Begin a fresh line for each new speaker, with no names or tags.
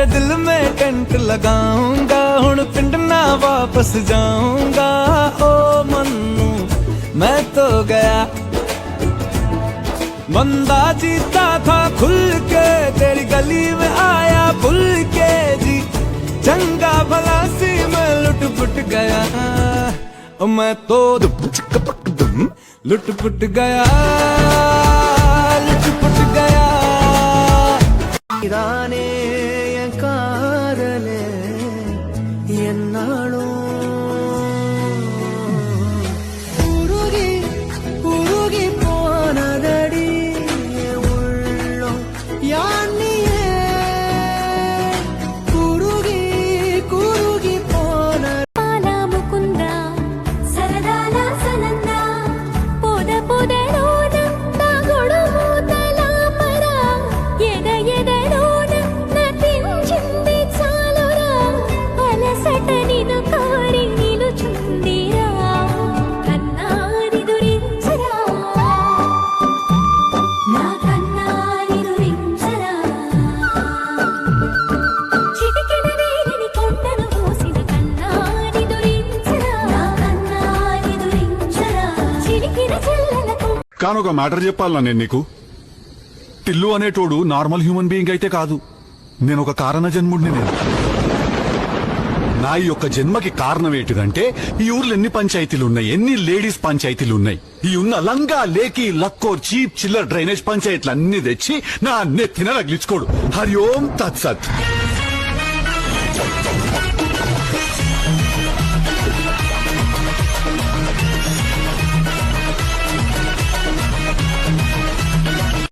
तेरे दिल में टेंट लगाऊंगा हुण पिंड ना वापस जाऊंगा ओ मन्नू मैं तो गया बंदा जीता था खुल के तेरी गली में आया भूल के जी चंगा भला सी मैं लुट पुट गया मैं तो लुट पुट गया लुट पुट गया इराने ये कादले ये नालों उरुगी उरुगी पोनदड़ी उल्लो यानी कुरुगी कुरुगी पोन
पाला मुकुंदा सरदाला सनंदा पोद पोदलोन तागोडु मूतला परा एद एदलोन नतिंचिंदी चालुरा అలసట నిను కోరి నిలుచుందిరా కన్నాని దురించరా నా కన్నాని దురించరా చిటికెన వేలిని కొండను మోసిన కన్నాని దురించరా నా కన్నాని దురించరా చిటికెన చెల్లెలకు
కానొక మ్యాటర్ చెప్పాలనా నేను నీకు టిల్లు అనేటోడు నార్మల్ హ్యూమన్ బీయింగ్ అయితే కాదు నేను ఒక కారణ జన్ముడిని నేను నా ఈ యొక్క జన్మకి కారణం ఏంటిదంటే ఈ ఊర్లో ఎన్ని పంచాయతీలు ఉన్నాయి ఎన్ని లేడీస్ పంచాయతీలు ఉన్నాయి ఈ ఉన్న లంగా లేకి లక్కోర్ చీప్ చిల్లర్ డ్రైనేజ్ పంచాయతీలు అన్ని తెచ్చి నా నెత్తిన రగిలించుకోడు హరి ఓం తత్సత్